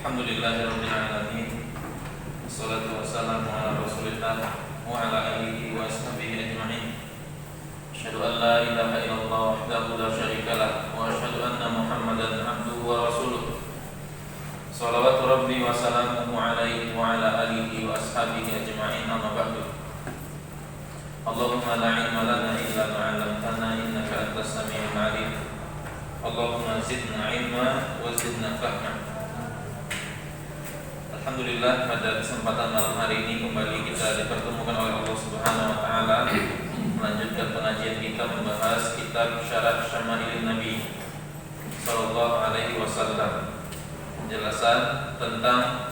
Alhamdulillahirabbil alamin. Wassalatu wassalamu ala Rasulillah wa ala alihi wa ashabihi ajma'in. Asyhadu an la ilaha illallah wahdahu la syarikalah wa asyhadu anna Muhammadan abduhu wa rasuluh. Shalawatu rabbi wa salamuhu alaihi wa ala alihi wa ashabihi ajma'in. Amma ba'du. Allahumma la ilma lana illa ma 'allamtana innaka antas samiul 'alim. Allahumma zidna ilma wa zidna fahma. Alhamdulillah, pada kesempatan malam hari ini kembali kita dipertemukan oleh Allah Subhanahu wa taala melanjutkan pengajian kita membahas kitab Syarah Syama'ilin Nabi sallallahu alaihi wasallam. Penjelasan tentang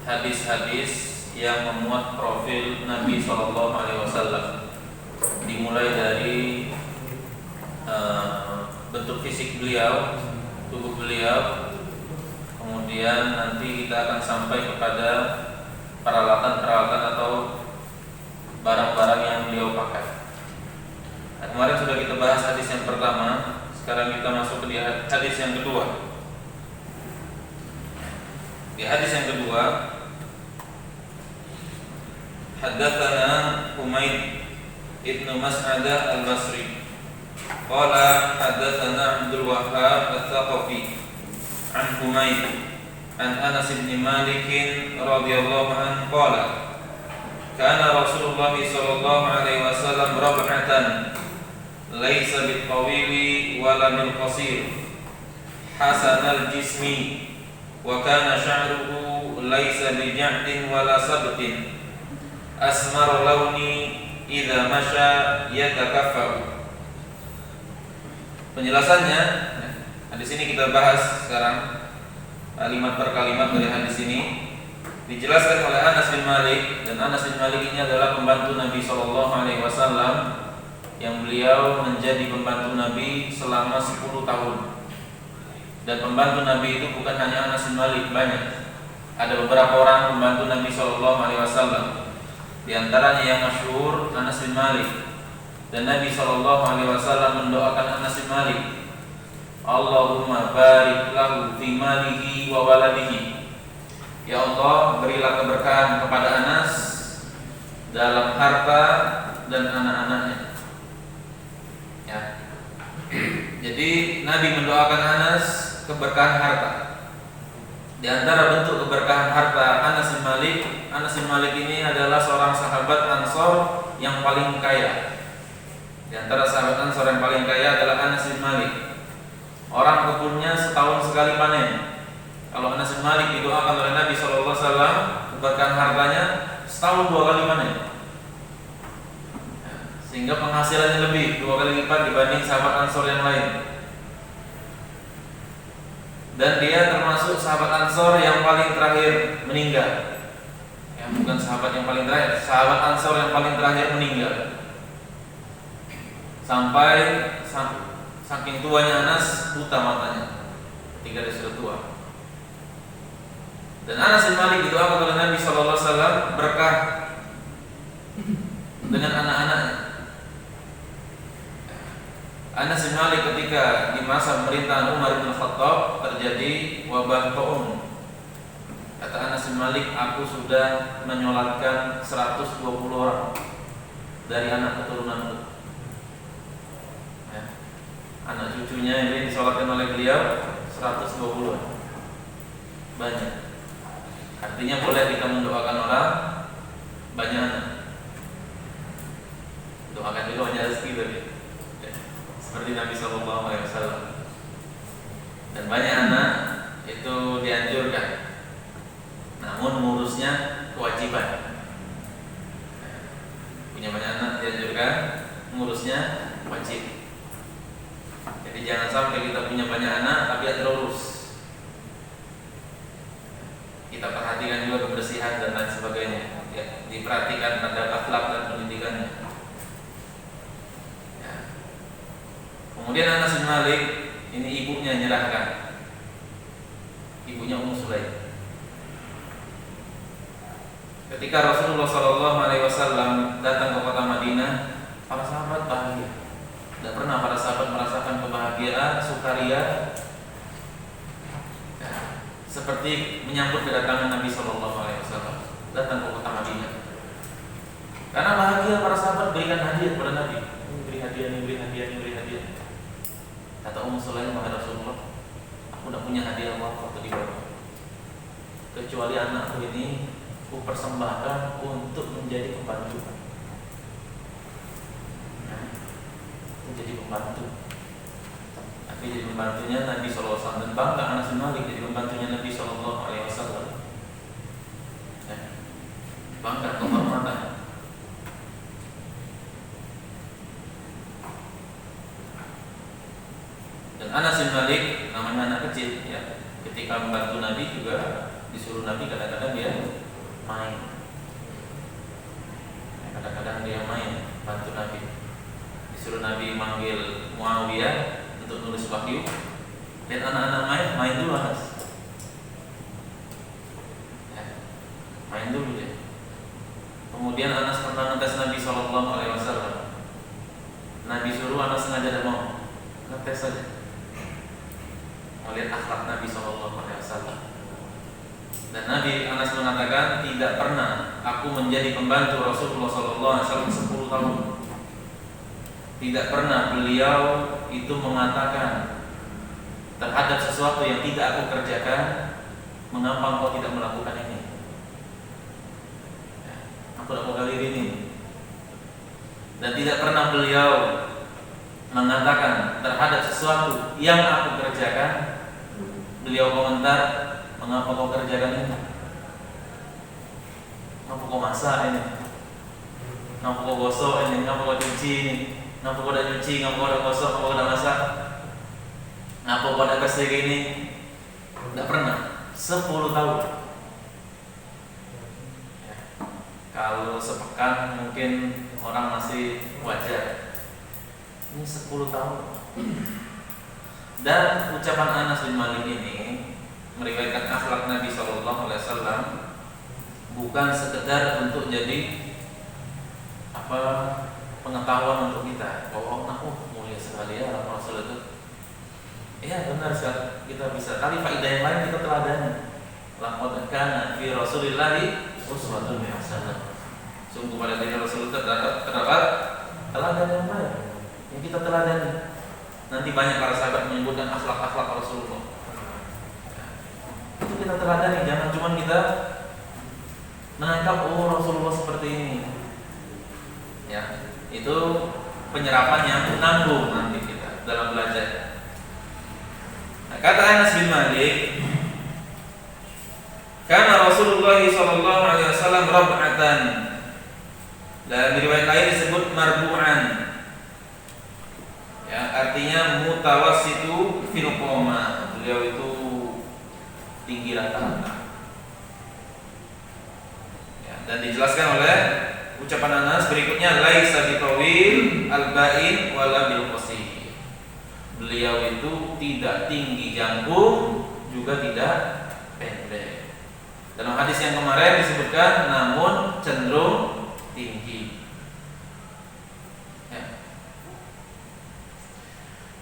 hadis-hadis yang memuat profil Nabi sallallahu alaihi wasallam. Dimulai dari bentuk fisik beliau, tubuh beliau, kemudian nanti kita akan sampai kepada peralatan-peralatan atau barang-barang yang beliau pakai. Nah, kemarin sudah kita bahas hadis yang pertama, sekarang kita masuk ke hadis yang kedua. Di hadis yang kedua, haddatsana Humaid ibnu Mas'adah al-Basri qala haddatsana Abdul Wahhab al-Thaqafi an Humaid an Anas bin Malik radhiyallahu anhu qala kana Rasulullah sallallahu alaihi wasallam rab'atan laisa bil-tawili wala bil-qasir hasan al-jismi wa kana sya'ruhu laisa bi-ja'din wala sabtin asmar launi idza masya yatakaffa. Penjelasannya, di sini kita bahas sekarang kalimat per kalimat dari hadis ini. Dijelaskan oleh Anas bin Malik, dan Anas bin Malik ini adalah pembantu Nabi sallallahu alaihi wasallam yang beliau menjadi pembantu Nabi selama 10 tahun. Dan pembantu Nabi itu bukan hanya Anas bin Malik, banyak. Ada beberapa orang pembantu Nabi sallallahu alaihi wasallam. Di antaranya yang masyhur Anas bin Malik. Dan Nabi sallallahu alaihi wasallam mendoakan Anas bin Malik, Allahumma barik lahu fi malihi wa waladihi. Ya Allah, berilah keberkahan kepada Anas dalam harta dan anak-anaknya. Ya. Jadi Nabi mendoakan Anas keberkahan harta. Di antara bentuk keberkahan harta Anas bin Malik ini adalah seorang sahabat Ansor yang paling kaya. Di antara sahabat Ansor yang paling kaya adalah Anas bin Malik. Orang kebunnya setahun sekali panen. Kalau Anas bin Malik didoakan oleh Nabi SAW, keberkahan hartanya setahun 2 kali panen. Sehingga penghasilannya lebih 2 kali lipat dibanding sahabat Ansor yang lain. Dan dia termasuk sahabat Ansor yang paling terakhir meninggal. Ya, bukan sahabat yang paling terakhir, sahabat Ansor yang paling terakhir meninggal. Sampai saking tuanya Anas buta matanya ketika dia sudah tua. Dan Anas bin Malik didoakan oleh Nabi sallallahu alaihi wasallam berkah dengan anak-anaknya. Anas bin Malik ketika di masa pemerintahan Umar bin Khattab terjadi wabah taun. Kata Anas bin Malik, aku sudah menyolatkan 120 orang dari anak keturunanku. Anak cucunya ini disolatkan oleh beliau 120. Banyak. Artinya boleh kita mendoakan orang banyak anak. Doakan juga banyak rezeki tadi. Seperti Nabi sallallahu alaihi wasallam. Dan banyak anak itu dianjurkan. Namun ngurusnya kewajiban. Punya banyak anak dianjurkan, ngurusnya wajib. Jadi jangan sampai kita punya banyak anak tapi tidak terurus. Kita perhatikan juga kebersihan dan lain sebagainya. Ya, diperhatikan tanda akhlak dan pendidikannya. Ya. Kemudian Anas bin Malik ini ibunya nyerahkan. Ibunya Ummu Sulaim. Ketika Rasulullah SAW datang ke kota Madinah, para sahabat bahagia. Tidak pernah para sahabat merasakan kebahagiaan, sukaria seperti menyambut kedatangan Nabi Shallallahu Alaihi Wasallam datang ke kota Madinah. Karena bahagia para sahabat berikan hadiah kepada Nabi. Beri hadiah, beri hadiah, beri hadiah. Kata Ummu Sulaim, wahai Rasulullah, aku tidak punya hadiah apa untuk dibawa, kecuali anakku ini aku persembahkan untuk menjadi pembantu. Jadi pembantu. Tapi jadi pembantunya Nabi SAW, dan bangga Anas bin Malik jadi pembantunya Nabi SAW. Ya. Bangga kehormatan. Dan Anas bin Malik namanya anak kecil, ya. Ketika membantu Nabi juga disuruh Nabi kadang-kadang dia main. Kadang-kadang dia main bantu Nabi. Disuruh Nabi manggil Muawiyah untuk nulis wahyu. Lihat anak-anak main dulu Anas. Ya, main dulu deh. Kemudian Anas pernah ngetes Nabi SAW. Nabi suruh, Anas sengaja mau ngetes saja. Melihat akhlak Nabi SAW. Dan Nabi Anas mengatakan, tidak pernah aku menjadi pembantu Rasulullah SAW 10 tahun. Tidak pernah beliau itu mengatakan terhadap sesuatu yang tidak aku kerjakan, mengapa engkau tidak melakukan ini? Ya, aku tidak mau kali ini. Dan tidak pernah beliau mengatakan terhadap sesuatu yang aku kerjakan, beliau komentar, mengapa kau kerjakan ini? Mengapa kau masak ini? Mengapa kau gosok ini? Mengapa kau cuci ini? Kenapa kau udah nyuci, kenapa kau udah gosok, kenapa kau udah masak, kenapa kau udah bersih gini? Tidak pernah. 10 tahun. Ya. Kalau sepekan mungkin orang masih wajar. Ini 10 tahun. Dan ucapan Anas bin Malik ini meriwayatkan akhlak Nabi SAW bukan sekedar untuk jadi pengetahuan untuk kita. Mulia sekali ya Rasul itu. Iya benar sekali, kita bisa. Tapi faedah yang lain kita teladani. Laqad kana fi Rasulillahi uswatun hasanah. Sungguh pada diri Rasul terdapat teladan yang baik yang kita teladani. Nanti banyak para sahabat menyebutkan akhlak-akhlak Rasulullah. Itu kita teladani, jangan cuma kita menangkap Rasulullah seperti ini. Ya. Itu penyerapan yang menanggung nanti kita dalam belajar. Nah, kata Anas bin Malik, karena Rasulullah SAW rab'atan, dalam riwayat lain disebut marbu'an, ya, artinya mutawassitu fil qoma. Beliau itu tinggi rata-rata. Ya, dan dijelaskan oleh ucapan Anas berikutnya, laisa bitawil al-ba'in wala bil qasir. Beliau itu tidak tinggi jangkung, juga tidak pendek. Dalam hadis yang kemarin disebutkan namun cenderung tinggi. Ya.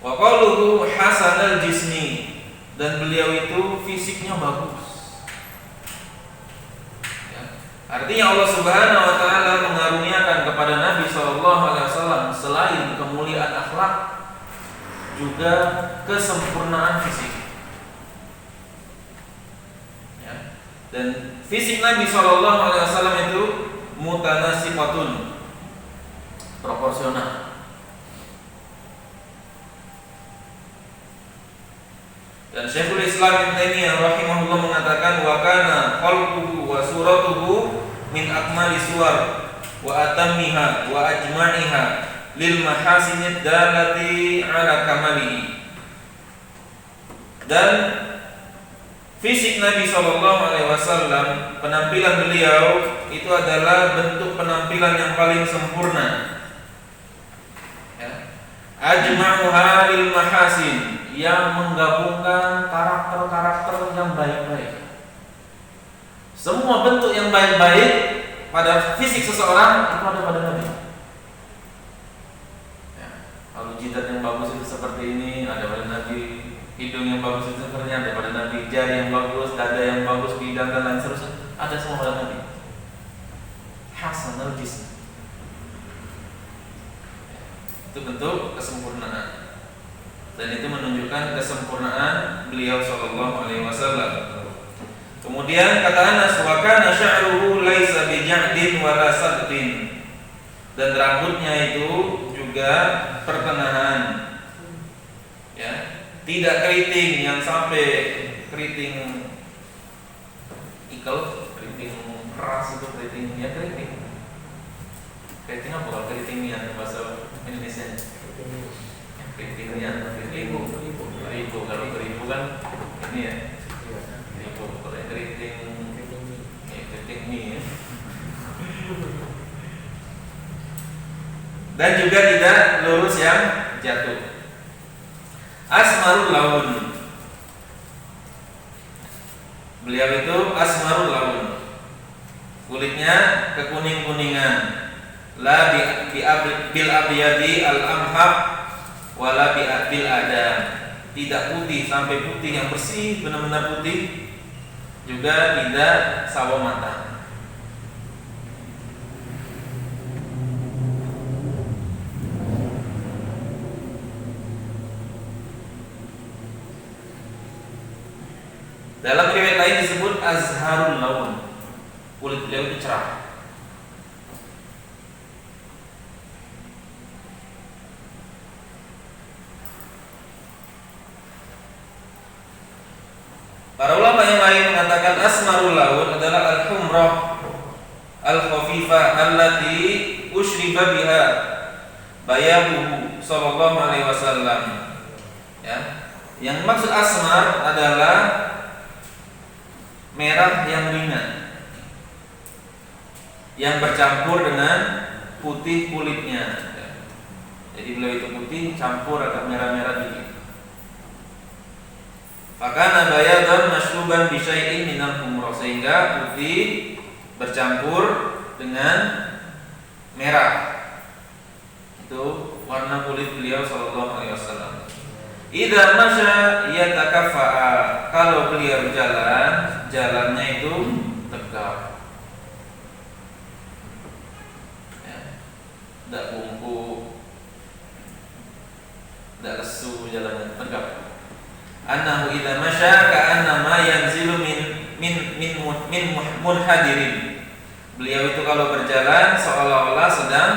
Wa qaluhu hasanal jismi, dan beliau itu fisiknya bagus. Artinya Allah Subhanahu wa taala mengaruniakan kepada Nabi SAW selain kemuliaan akhlak juga kesempurnaan fisik. Ya. Dan fisik Nabi SAW itu mutanasiqatun, proporsional. Dan Syekhul Islam Ibnu Taimiyah rahimahullah mengatakan, wa kana khalquhu wa suratuhu min akmali suwar wa atammiha wa ajma'iha lil mahasinid dalati ala kamalihi. Dan fisik Nabi SAW, penampilan beliau itu adalah bentuk penampilan yang paling sempurna. Ya. Ajma'uha lil mahasin, yang menggabungkan karakter-karakter yang baik-baik. Semua bentuk yang baik-baik pada fisik seseorang itu ada pada Nabi. Ya. Kalau jidat yang bagus itu seperti ini ada pada Nabi, hidung hidung yang bagus itu sebenarnya ada pada Nabi, jari yang bagus, dada yang bagus, bidang dan lain seterusnya ada semua pada Nabi. Hasanul jism. Itu bentuk kesempurnaan. Dan itu menunjukkan kesempurnaan beliau sallallahu alaihi wasallam. Kemudian kata Anas, wa kana sya'ruhu laisa bija'din wala sadqin. Dan rambutnya itu juga pertengahan. Ya, tidak keriting yang sampai keriting ikel, keriting keras itu keriting ya keriting. Keriting apa kalau keriting yang bahasa Indonesia? Keritingnya, keriting keribu. Kalau keribu kan ini ya, keribu. Kalau yang keriting, ya keriting mie ya. Dan juga tidak lurus yang jatuh. Asmarul laun. Beliau itu asmarul laun. Kulitnya kekuning-kuningan. La bil abyadi al amhab wala bil adam. Tidak putih sampai putih yang bersih, benar-benar putih. Juga tidak sawo matang. Dalam riwayat lain disebut azharul laun. Kulit beliau itu cerah. Para ulama yang lain mengatakan asmarul laun adalah al-humrah al-khafifah allati ushriba biha bayabuhu sallallahu alaihi wasallam. Ya. Yang maksud asmar adalah merah yang ringan yang bercampur dengan putih kulitnya. Jadi beliau itu putih campur agak merah-merah dikit. Maka nabayadan masyruban bi syai'in minal humrah, sehingga putih bercampur dengan merah. Itu warna kulit beliau sallallahu alaihi wasallam. Idza masya yatakaffa'a, kalau beliau jalan, jalannya itu tegap. Ya. Tidak bungkuk, tidak lesu, jalannya tegap. Annahu idza masya ka'annama yanzilu min munhadirin. Beliau itu kalau berjalan seolah-olah sedang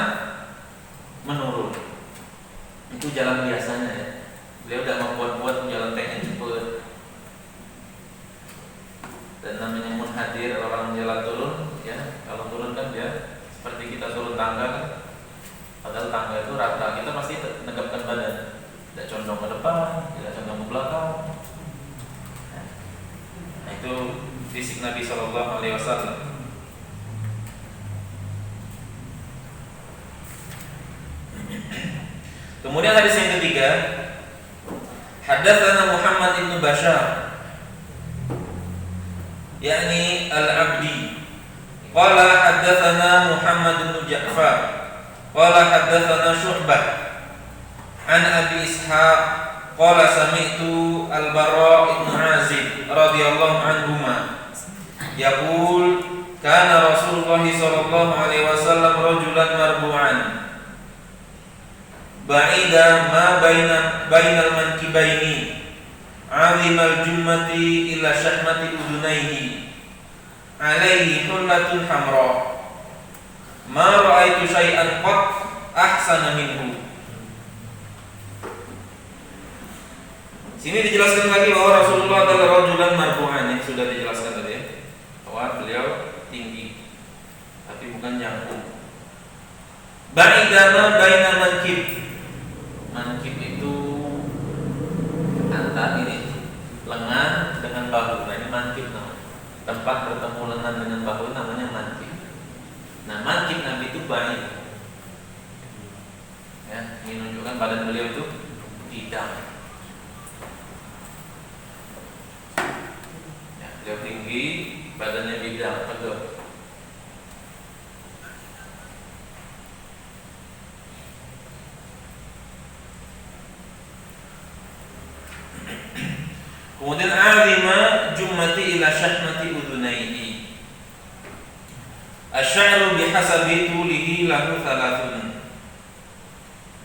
menurun. Itu jalan biasanya ya. Beliau tidak membuat-buat jalan pengen cepat. Dan namanya munhadir, orang jalan turun ya. Kalau turun kan dia seperti kita turun tangga kan. Padahal tangga itu rata, kita pasti tegapkan badan. Tidak condong ke depan, tidak condong ke belakang. Nah, itu fisik Nabi sallallahu alaihi wasallam. Kemudian hadis yang ketiga, haddatsana Muhammad ibn Bashar, yakni Al-Abdi. Qala haddatsana Muhammad ibn Ja'far. Qala haddatsana Syu'bah an Abi Ishaq qala sami'tu Al-Bara' ibn Azib radhiyallahu anhuma yaqul kana Rasulullah sallallahu alaihi wasallam rajulan marbu'an ba'ida ma bainal mankibaini 'azimal jummati ila syahmati udunaihi alaihi hullatun hamra ma ra'aitu syai'an qat ahsana minhu. Sini dijelaskan lagi bahwa Rasulullah adalah rajulan marbu'an, yang sudah dijelaskan tadi ya, bahwa beliau tinggi tapi bukan jangkung. Ba'idama baina mankib. Mankib itu antara ini lengan dengan bahu. Nah, ini mankib namanya. Tempat bertemu lengan dengan bahu namanya mankib. Nah, mankib Nabi itu baik. Ya, ini menunjukkan badan beliau itu bidang. Beliau tinggi, badannya bidang, tegap. Asy-sya'ru bihasabi tulihi lahu thalathun.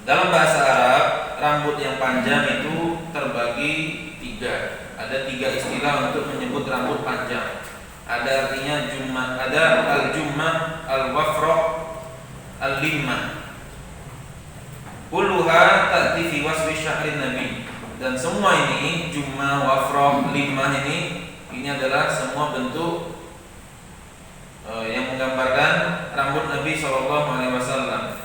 Dalam bahasa Arab, rambut yang panjang itu terbagi tiga. Ada tiga istilah untuk menyebut rambut panjang. Ada artinya jummah, ada al-jummah, al-wafrah, al-limmah. Kulluha ta'ti fi wasfi sya'rin nabi. Dan semua ini jummah, wafrah, limmah ini adalah semua bentuk yang menggambarkan rambut Nabi SAW.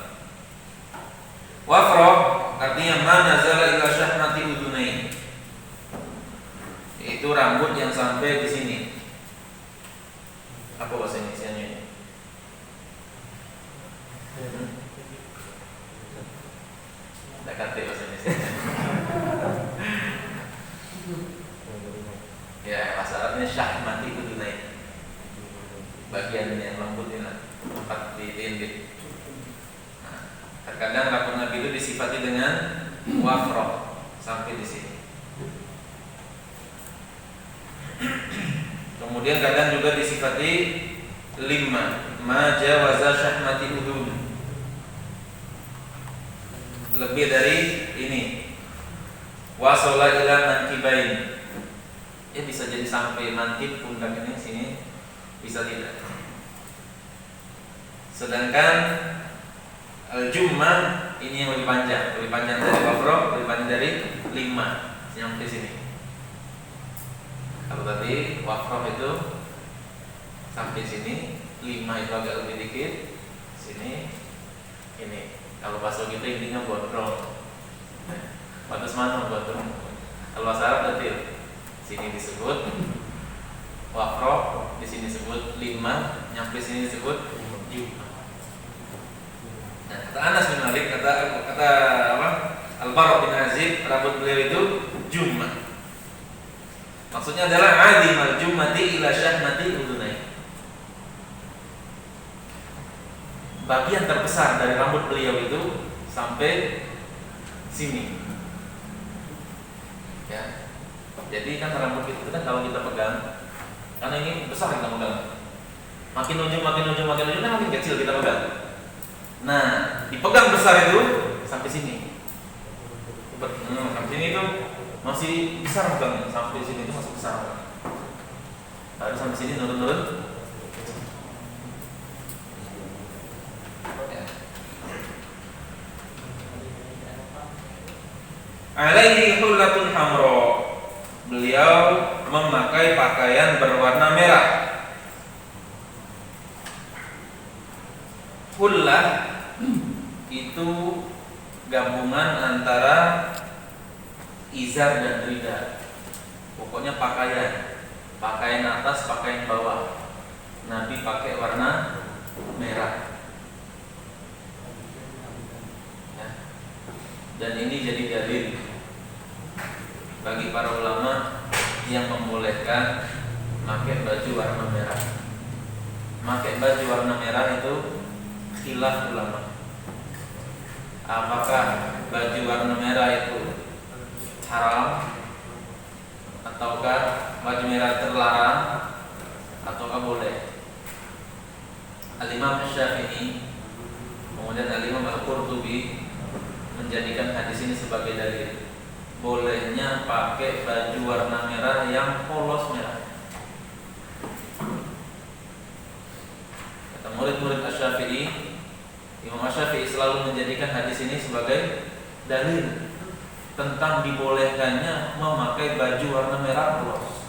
Wafrah artinya ma nazala ila syahmati udunain. Itu rambut yang sampai di sini. Apa bahasa Indonesianya? Tak kata bahasa Indonesia. Ya, bahasa Arabnya syahmati udunain. Bagian yang lembut ini lah, tempat di dinding. Nah, terkadang rambut Nabi itu disifati dengan wafrah sampai di sini. Kemudian kadang juga disifati limma, ma jawaza syahmati udhun. Lebih dari ini. Wasala ila mankibain. Ya bisa jadi sampai mankib pundak ini sini. Bisa tidak. Sedangkan al-jummah ini yang lebih panjang dari wafrah, lebih panjang dari lima sampai sini. Kalau tadi wafrah itu sampai sini, lima itu agak lebih dikit, sini, ini. Kalau bahasa kita intinya gondrong. Batas mana gondrong? Kalau bahasa Arab berarti sini disebut wafrah, di sini disebut lima, nyampe sini disebut jummah. Nah, kata Anas bin Malik, kata apa? Al-Bara' bin Azib, rambut beliau itu jummah. Maksudnya adalah azimal jummati ila syahmati udunai. Bagian terbesar dari rambut beliau itu sampai sini. Ya. Jadi kan rambut itu kan kalau kita pegang, karena ini besar kita pegang. Makin ujung kan makin kecil kita pegang. Nah, dipegang besar itu sampai sini. Sampai sini itu masih besar pegang, sampai sini itu masih besar. Baru sampai sini nurun. Alaihi hullatun hamra. Beliau memakai pakaian berwarna merah. Hullah itu gabungan antara izar dan rida. Pokoknya pakaian atas, pakaian bawah. Nabi pakai warna merah. Ya. Dan ini jadi dalil bagi para ulama yang membolehkan pakai baju warna merah. Pakai baju warna merah itu khilaf ulama. Apakah baju warna merah itu haram ataukah baju merah terlarang ataukah boleh? Al-Imam Syafi'i kemudian Al-Imam Al-Qurtubi menjadikan hadis ini sebagai dalil bolehnya pakai baju warna merah yang polos merah. Kata murid-murid Asy-Syafi'i, Imam Asy-Syafi'i selalu menjadikan hadis ini sebagai dalil tentang dibolehkannya memakai baju warna merah polos.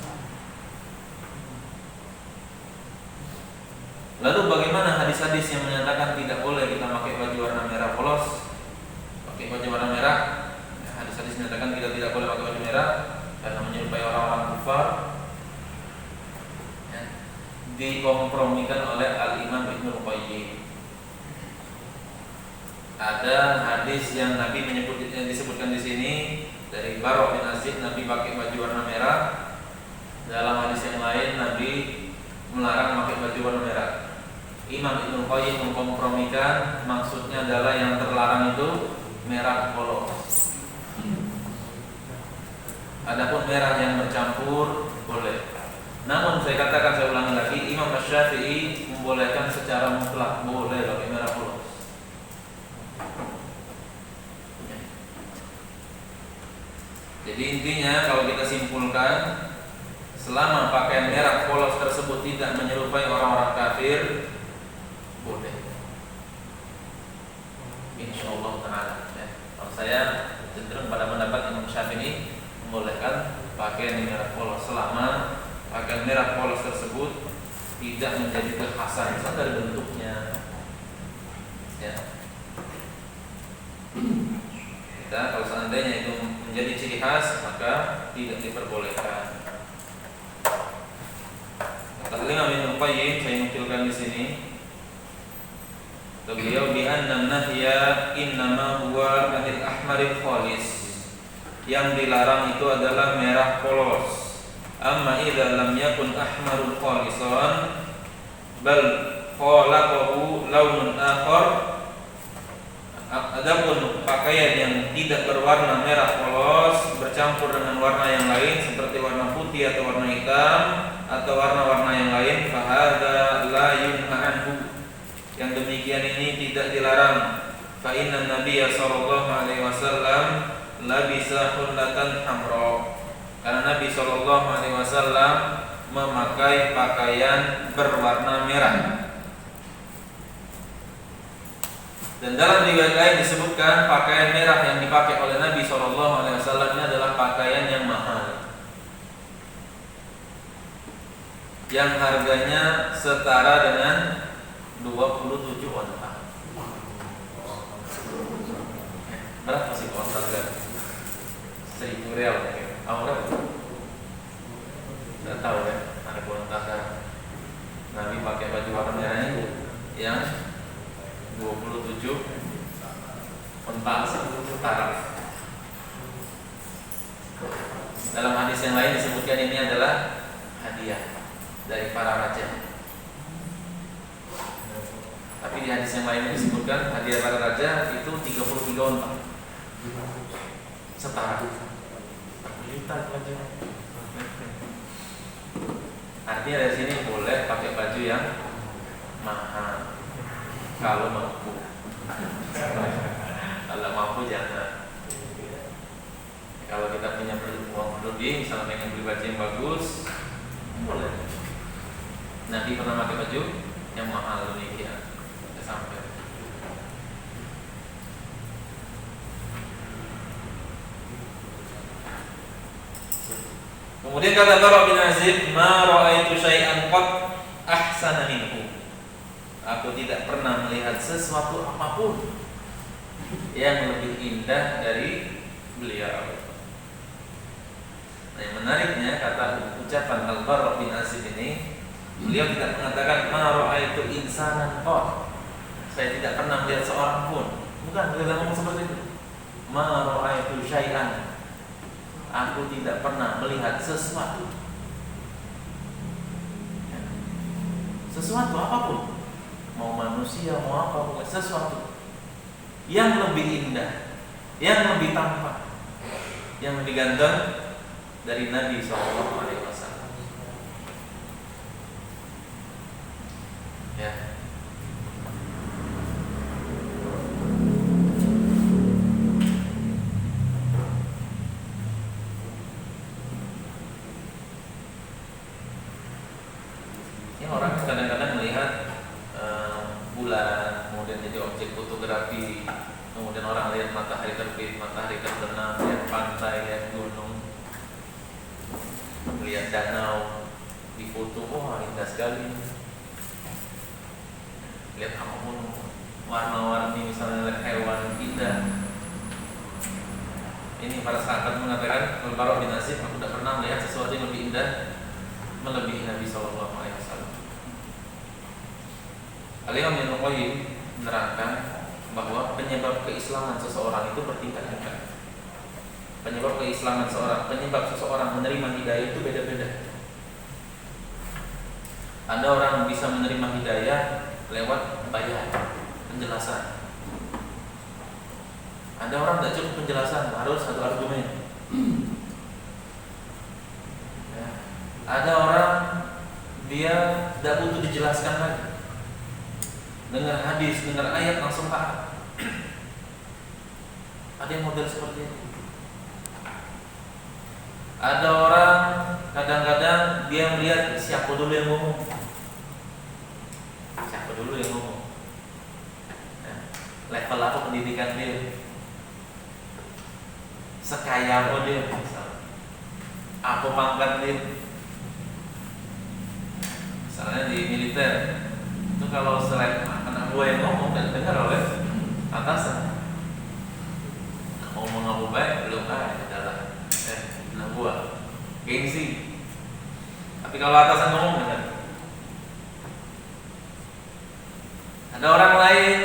Lalu bagaimana hadis-hadis yang menyatakan tidak boleh kita pakai baju warna merah polos? Pakai baju warna merah, hadis-hadis menyatakan kita tidak boleh pakai baju merah karena menyerupai orang-orang kufar. Ya, dikompromikan oleh Al-Imam Ibnu Qayyim. Ada hadis yang Nabi yang disebutkan di sini dari Bara' bin Azib, Nabi pakai baju warna merah. Dalam hadis yang lain Nabi melarang pakai baju warna merah. Imam Ibnu Qayyim mengkompromikan, maksudnya adalah yang terlarang itu merah polos. Adapun merah yang bercampur boleh. Namun saya ulangi lagi, Imam Asy-Syafi'i membolehkan secara secara mutlak boleh pakai merah polos. Jadi intinya kalau kita simpulkan, selama pakaian merah polos tersebut tidak menyerupai orang-orang kafir, boleh. Insyaallah taala. Kalau saya cenderung pada pendapat Imam Syafi'i membolehkan pakaian merah polos selama pakaian merah polos tersebut tidak menjadi kekhasan misal dari bentuknya. Ya. Kita kalau seandainya itu menjadi ciri khas maka tidak diperbolehkan. Kata Imam Ibnu Qayyim, saya nukilkan di sini. Beliau bi anna nahya innama huwa anil ahmaril khalis. Yang dilarang itu adalah merah polos. Amma idza lam yakun ahmarul khalisan bal khalaqahu launun akhar. Adapun pakaian yang tidak berwarna merah polos bercampur dengan warna yang lain seperti warna putih atau warna hitam atau warna-warna yang lain, fahadza la yunha anhu. Yang demikian ini tidak dilarang. Fa inna Nabiy sallallahu alaihi wasallam labisa hullatan hamra. Karena Nabi sallallahu alaihi wasallam memakai pakaian berwarna merah. Dan dalam riwayat lain disebutkan pakaian merah yang dipakai oleh Nabi sallallahu alaihi wasallam ini adalah pakaian yang mahal, yang harganya setara dengan 27 onta. Berapa sih onta? 1.000 rial. Berapa? Tidak tahu ya. Ada onta sekarang. Nabi pakai baju warna merah ini yang 27 onta setara. Dalam hadis yang lain disebutkan ini adalah hadiah dari para raja. Tapi di hadis yang lain disebutkan hadiah para raja itu 33 onta setara. Artinya dari sini boleh pakai baju yang mahal kalau mampu. Kalau mampu jangan. Kalau kita punya uang lebih, misalnya pengen beli baju yang bagus, boleh. Nabi pernah pakai baju yang mahal demikian. Sampai. Kemudian kata Bara bin Azib, "Ma ra'aitu syai'an qad ahsana minhu." Aku tidak pernah melihat sesuatu apapun yang lebih indah dari beliau. Nah, yang menariknya kata ucapan Al-Bara bin Azib ini, beliau tidak mengatakan "Ma ra'aitu insanan qad." Saya tidak pernah melihat seorang pun. Bukan, beliau ngomong seperti itu. "Ma ra'aitu syai'an." Aku tidak pernah melihat sesuatu. Sesuatu apapun, mau manusia, mau apa, bukan sesuatu yang lebih indah, yang lebih tampan, yang lebih ganteng dari Nabi Sallallahu Alaihi Wasallam. Ya. Orang kadang-kadang melihat bulan, kemudian jadi objek fotografi, kemudian orang lihat matahari terbit, matahari terbenam, lihat pantai, lihat gunung, lihat danau, di foto, wah indah sekali. Lihat apapun warna-warni, misalnya lihat hewan indah. Ini para sahabat mengatakan, Al-Bara bin Azib, aku tidak pernah melihat sesuatu yang lebih indah melebihi Nabi Sallallahu Alaihi Wasallam. Al-Imam Ibnu Qayyim menerangkan bahwa penyebab keislaman seseorang itu bertingkat-tingkat. Penyebab keislaman penyebab seseorang menerima hidayah itu beda-beda. Ada orang bisa menerima hidayah lewat bayan, penjelasan. Ada orang tidak cukup penjelasan, harus satu argumen. Ada orang dia tidak butuh dijelaskan lagi. dengar hadis, dengar ayat langsung taat. Ada yang model seperti itu. Ada orang kadang-kadang dia melihat siapa dulu yang ngomong, siapa dulu yang ngomong, level apa pendidikan dia, sekaya apa dia, apa pangkat dia. Misalnya di militer itu kalau selain anak buah yang ngomong dan dengar oleh atasan, ngomong apa baik belum adalah anak buah gengsi. Tapi kalau atasan ngomong dengar. Ada orang lain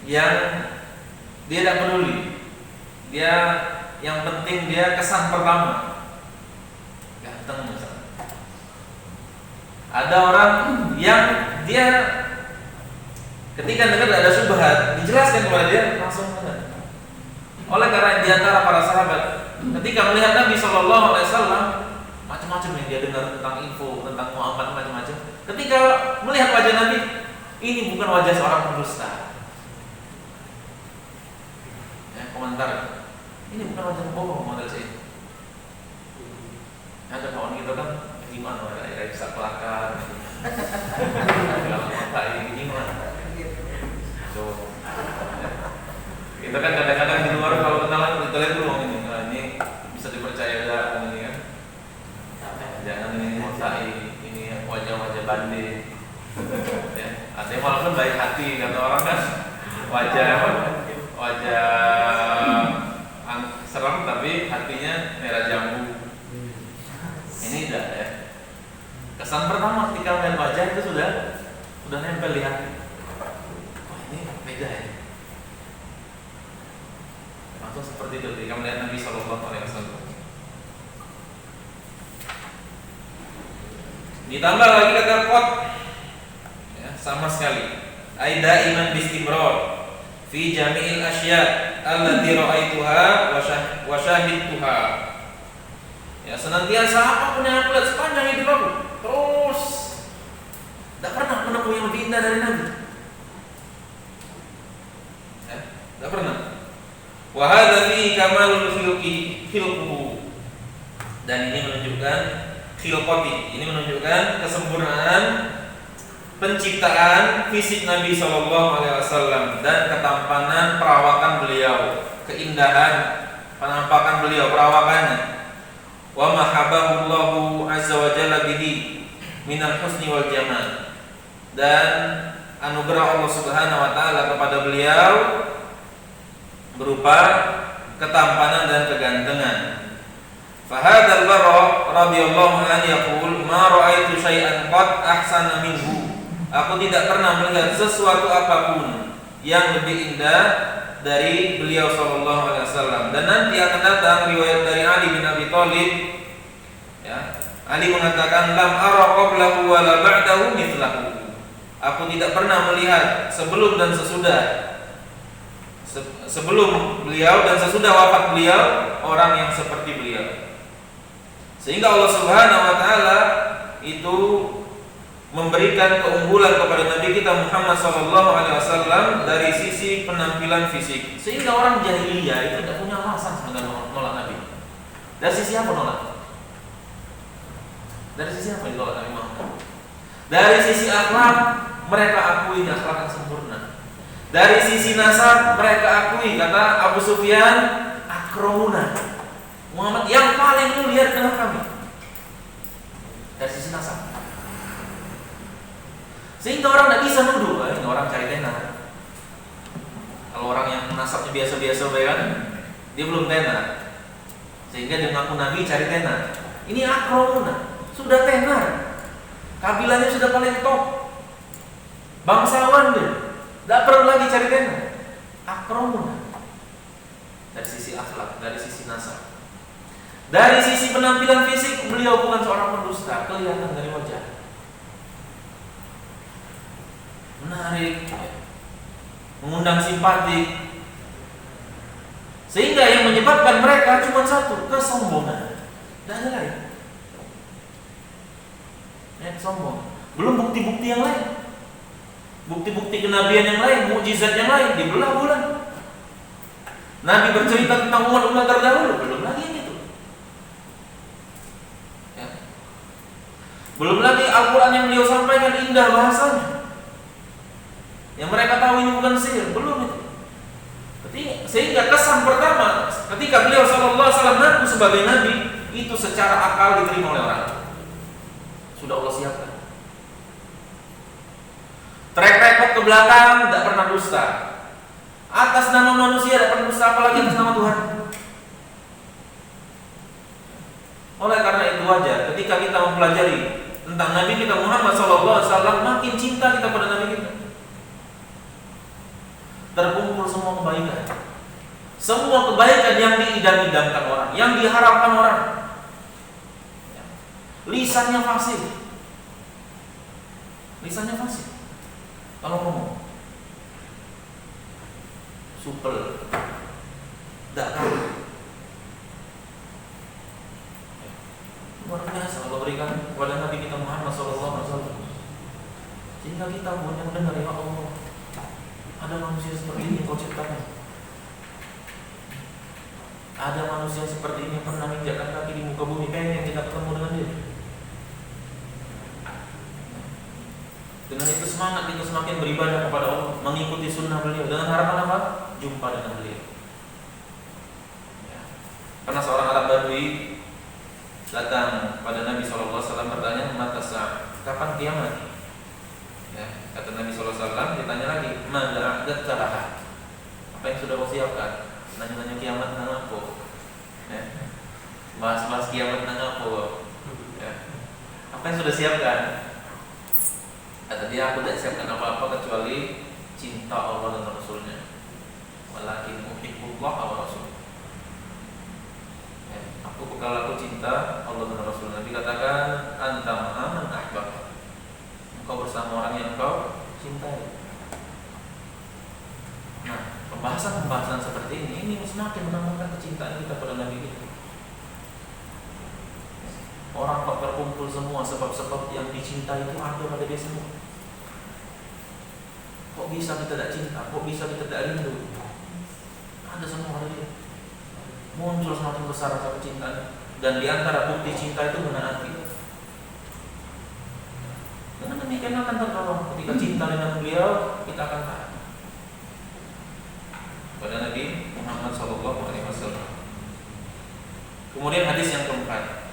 yang dia tidak peduli, dia yang penting dia kesan pertama ganteng misalnya. Ada orang yang dia ketika dengar ada syubhat dijelaskan kepada dia langsung benar. Oleh karena di antara para sahabat ketika melihat Nabi SAW macam-macam yang dia dengar tentang info tentang Muhammad macam-macam. Ketika melihat wajah Nabi, ini bukan wajah seorang pendusta. Ya, komentar, ini bukan wajah bohong model saya. Ada kawan kita kan gimana ya bisa kelakar. Kalau mata ini gimana? So, kita kan kadang-kadang di luar kalau kenalan kita lihat dulu ini bisa dipercaya enggak ini kan? Jangan ini mata ini wajah-wajah bandit. Ya, ada yang walaupun baik hati kata orang kan wajah serem tapi hatinya merah jambu. Ini tidak ya. Kesan pertama ketika melihat wajah itu sudah nempel di hati. Wah ini beda ya. Langsung seperti itu ketika melihat Nabi SAW. Ditambah lagi kata qad ya, sama sekali. Aida iman bistimrar fi jami'il asya' allati ra'aituha wa syahidtuha. Ya senantiasa apapun yang aku lihat sepanjang hidup aku terus tidak pernah menemui yang lebih indah dari Nabi. Ya, tidak pernah. Wa hadza fi kamalul khilquhu. Dan ini menunjukkan khilqati, ini menunjukkan kesempurnaan penciptaan fisik Nabi SAW dan ketampanan perawakan beliau, keindahan penampakan beliau, perawakannya. Wa mahabbahu Allahu azza wa jalla bihi minal husni wal jamal, dan anugerah Allah Subhanahu wa taala kepada beliau berupa ketampanan dan kegantengan. Fa hadzal bara radhiyallahu anhu yaqul ma ra'aitu syai'an qad ahsana minhu. Aku tidak pernah melihat sesuatu apapun yang lebih indah dari beliau sallallahu alaihi wasallam. Dan nanti akan datang riwayat dari Ali bin Abi Thalib. Ya, Ali mengatakan lam ara qablahu wa la ba'dahu mithlahu. Aku tidak pernah melihat sebelum dan sesudah, sebelum beliau dan sesudah wafat beliau orang yang seperti beliau. Sehingga Allah Subhanahu wa taala itu memberikan keunggulan kepada Nabi kita Muhammad SAW dari sisi penampilan fisik, sehingga orang jahiliyah itu tidak punya alasan sebenarnya menolak Nabi. Dari sisi apa nolak? Dari sisi apa ditolak Nabi Muhammad? Dari sisi akhlak, mereka akui akhlak yang sempurna. Dari sisi nasab, mereka akui, kata Abu Sufyan, akromuna, Muhammad yang paling mulia di tengah kami. Dari sisi nasab. Sehingga orang tidak bisa nuduh, ini orang cari tenar. Kalau orang yang nasabnya biasa-biasa kan, dia belum tenar. Sehingga dia mengaku Nabi cari tenar. Ini akromuna, sudah tenar. Kabilahnya sudah paling top. Bangsawan dia, tidak perlu lagi cari tenar. Akromuna. Dari sisi akhlak, dari sisi nasab. Dari sisi penampilan fisik, beliau bukan seorang pendusta, kelihatan dari wajah. Menarik, mengundang simpati, sehingga yang menyebabkan mereka cuma satu, kesombongan. Tidak ada lain. Sombong. Belum bukti-bukti yang lain. bukti-bukti kenabian yang lain, mukjizat yang lain, dibelah bulan. Nabi bercerita tentang umat-umat terdahulu, belum lagi yang itu. Ya. Belum lagi Al-Quran yang beliau sampaikan indah bahasanya, yang mereka tahu ini bukan sihir, belum itu. Sehingga kesan pertama ketika beliau sallallahu alaihi wasallam mengaku sebagai nabi itu secara akal diterima oleh orang. Sudah Allah siapkan. Track record ke belakang tidak pernah dusta. Atas nama manusia tidak pernah dusta, apalagi atas nama Tuhan. Oleh karena itu wajar ketika kita mempelajari tentang Nabi kita Muhammad sallallahu alaihi wasallam, makin cinta kita pada Nabi kita. Terkumpul semua kebaikan. Semua kebaikan yang diidam-idamkan orang, yang diharapkan orang. Lisannya fasih. Lisannya fasih. Kalau ngomong supel, tidak tahu. Luar biasa Allah berikan kepada Nabi kita Muhammad SAW. Sehingga kita pun yang dengar, ya Allah, ada manusia seperti ini yang kau ciptakan. Ada manusia seperti ini yang pernah menginjakkan kaki di muka bumi, pengen kita ketemu dengan dia. Dengan itu semangat kita semakin beribadah kepada Allah, mengikuti sunnah beliau dengan harapan apa? Jumpa dengan beliau. Ya. Karena seorang Arab Badui datang pada Nabi SAW bertanya, mata sa'ah, kapan kiamat? Ya. Kata Nabi SAW, ditanya lagi, mada a'dat talaha, apa yang sudah kau siapkan? Nanya-nanya kiamat nang apa? Ya. Bahas-bahas kiamat nang apa? Ya. Apa yang sudah siapkan? Kata dia, aku tidak siapkan apa-apa kecuali cinta Allah dan Rasulnya. Walakin uhibbullah wa rasul. Ya, aku bekal aku cinta Allah dan Rasul. Nabi katakan, anta ma'aman ahbab. Engkau bersama orang yang kau cintai. Nah, pembahasan-pembahasan seperti ini semakin menambahkan kecintaan kita pada Nabi kita. Orang kok terkumpul semua sebab-sebab yang dicintai itu ada pada dia semua. Kok bisa kita tidak cinta? Kok bisa kita tidak rindu? Ada semua pada dia. Muncul semakin besar rasa kecintaan. Dan di antara bukti cinta itu menaati. Dengan demikian akan tertolong. Ketika cinta dengan beliau, kita akan taat pada Nabi Muhammad SAW. Kemudian hadis yang keempat.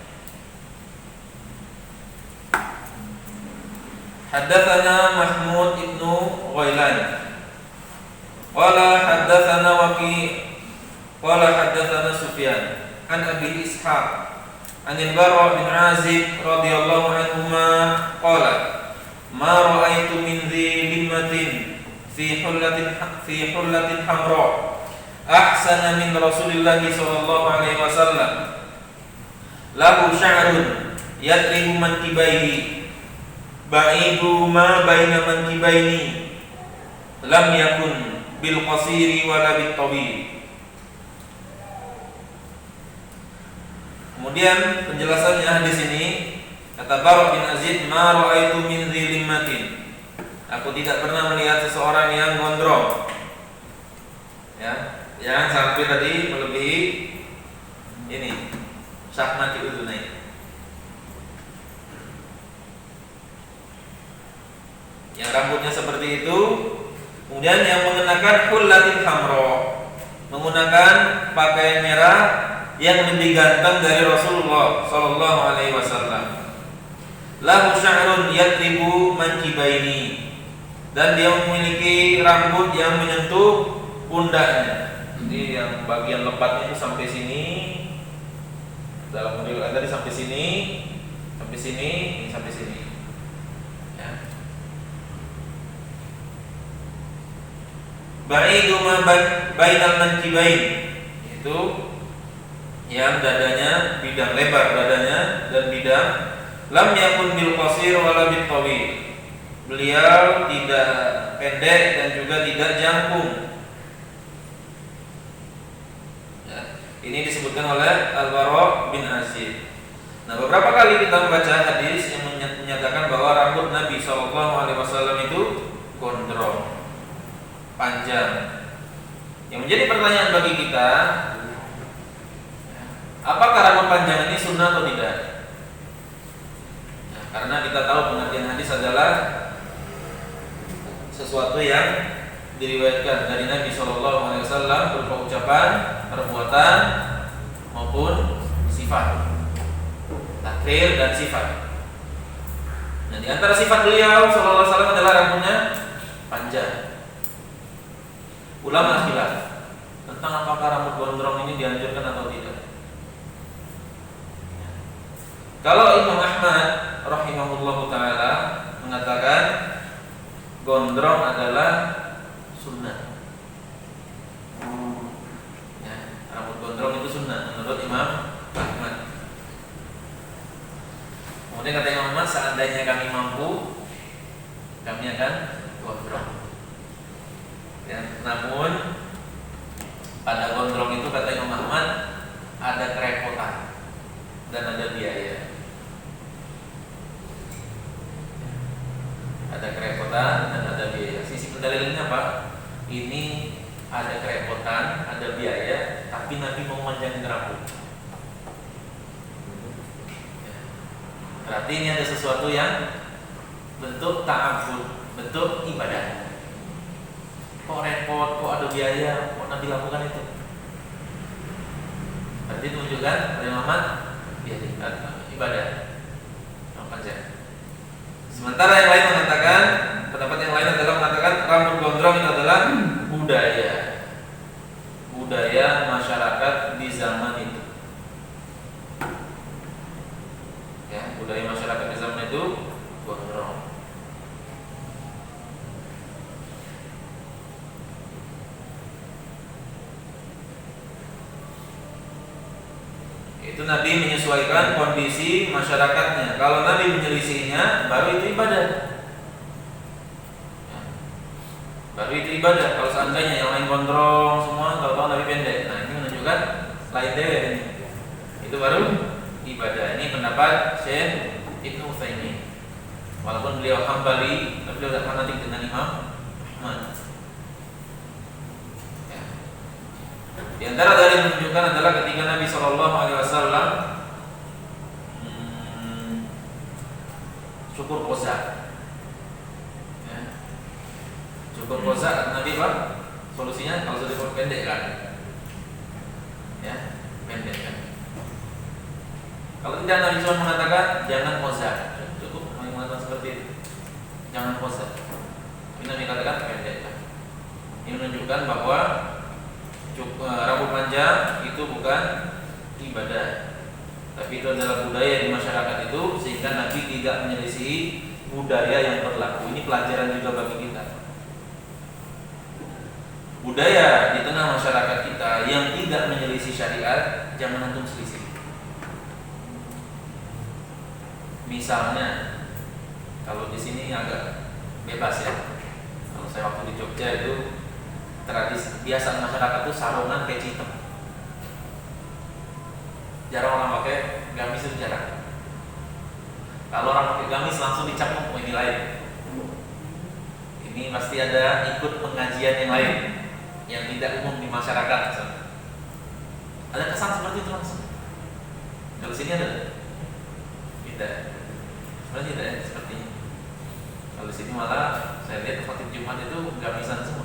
Haddatsana Mahmud ibnu Ghailan qala haddatsana Waqi' qala haddatsana Sufyan an Abi Ishaq an al-Bara' bin Azib radhiyallahu anhuma qala ma ra'aitu min dhilmatin fi hullatin hamra ahsana min Rasulillah sallallahu alaihi wasallam lahu sya'run yadribu mankibaihi ba'idu ma baina mankibaini lam yakun bil qasiri wala bit tawil. Kemudian penjelasannya hadis ini, kata Bara' bin Azib, ma ra'aitu min dhilimmatin, aku tidak pernah melihat seseorang yang gondrong. Ya, jangan sampai tadi melebihi ini syahmati udunai. Yang rambutnya seperti itu, kemudian yang mengenakan hullatin hamra, menggunakan pakaian merah yang lebih ganteng dari Rasulullah sallallahu alaihi wasallam. Lahu sya'run yadribu mankibaini, dan dia memiliki rambut yang menyentuh pundaknya. Jadi yang bagian lebatnya itu sampai sini. Dalam model tadi sampai sini, sampai sini, sampai sini. Ba'idu ma bainal mankibain, itu yang dadanya bidang, lebar dadanya dan bidang. Lam yakun bil qasir wala bil tawil, beliau tidak pendek dan juga tidak jangkung. Ya, ini disebutkan oleh Al-Bara' bin Azib. Nah, beberapa kali kita membaca hadis yang menyatakan bahwa rambut Nabi SAW itu gondrong. panjang. Yang menjadi pertanyaan bagi kita, apakah rambut panjang ini sunnah atau tidak? Nah, karena kita tahu pengertian hadis adalah sesuatu yang diriwayatkan dari Nabi SAW berupa ucapan, perbuatan maupun sifat, takrir dan sifat. Nah, di antara sifat beliau SAW adalah rambutnya panjang. Ulama khilaf tentang apakah rambut gondrong ini dianjurkan atau tidak. Kalau Imam Ahmad rahimahullahu taala mengatakan gondrong adalah sunnah. Ya, rambut gondrong itu sunnah menurut Imam Ahmad. Kemudian kata Imam Ahmad, seandainya kami mampu, kami akan gondrong. Ya, namun pada gondrong itu kata Imam Ahmad ada kerepotan dan ada biaya. Ada kerepotan dan ada biaya. Sisi pendalilannya apa? Ini ada kerepotan, ada biaya, tapi Nabi mau memanjangkan rambut. Berarti ini ada sesuatu yang bentuk ta'abbud, bentuk ibadah. Kok repot, kok ada biaya, kok Nabi lakukan itu? Berarti itu menunjukkan oleh Muhammad ibadah panjang. Sementara yang lain mengatakan, pendapat yang lain adalah mengatakan rambut gondrong itu adalah budaya masyarakat di zaman itu. Ya, budaya masyarakat di zaman itu gondrong. Itu Nabi menyesuaikan kondisi masyarakatnya. Kalau Nabi menyelisihinya, baru itu ibadah. Ya. Baru itu ibadah. Kalau seandainya yang lain gondrong semua, tahu-tahu Nabi pendek. Nah, ini menunjukkan lain deh ini. Itu baru ibadah. Ini pendapat Syekh Ibnu Utsaimin. Walaupun beliau Hambali, tapi beliau tidak fanatik dengan Imam Ahmad. Di antara dalil menunjukkan adalah ketika Nabi SAW cukur koza. Ya. Cukur koza kata Nabi apa? Solusinya kalau sudah cukur pendek kan? Ya, pendek kan? Kalau tidak Nabi cuma mengatakan jangan koza, cukup mengatakan seperti itu. Jangan koza. Ini Nabi katakan pendek kan? Ini menunjukkan bahwa rambut panjang itu bukan ibadah, tapi itu adalah budaya di masyarakat itu, sehingga Nabi tidak menyelisihi budaya yang berlaku. Ini pelajaran juga bagi kita. Budaya di tengah masyarakat kita yang tidak menyelisih syariat, jangan antum selisih. Misalnya, kalau di sini agak bebas ya. Kalau saya waktu di Jogja itu tradisi biasa masyarakat itu sarungan peci hitam. Jarang orang pakai gamis, itu jarang. Kalau orang pakai gamis langsung dicap, oh ini lain. Ini pasti ada ikut pengajian yang lain yang tidak umum di masyarakat. Ada kesan seperti itu langsung. Kalau sini ada? Tidak. Sebenarnya tidak ya sepertinya. Kalau sini malah saya lihat khotib Jumat itu gamisan semua.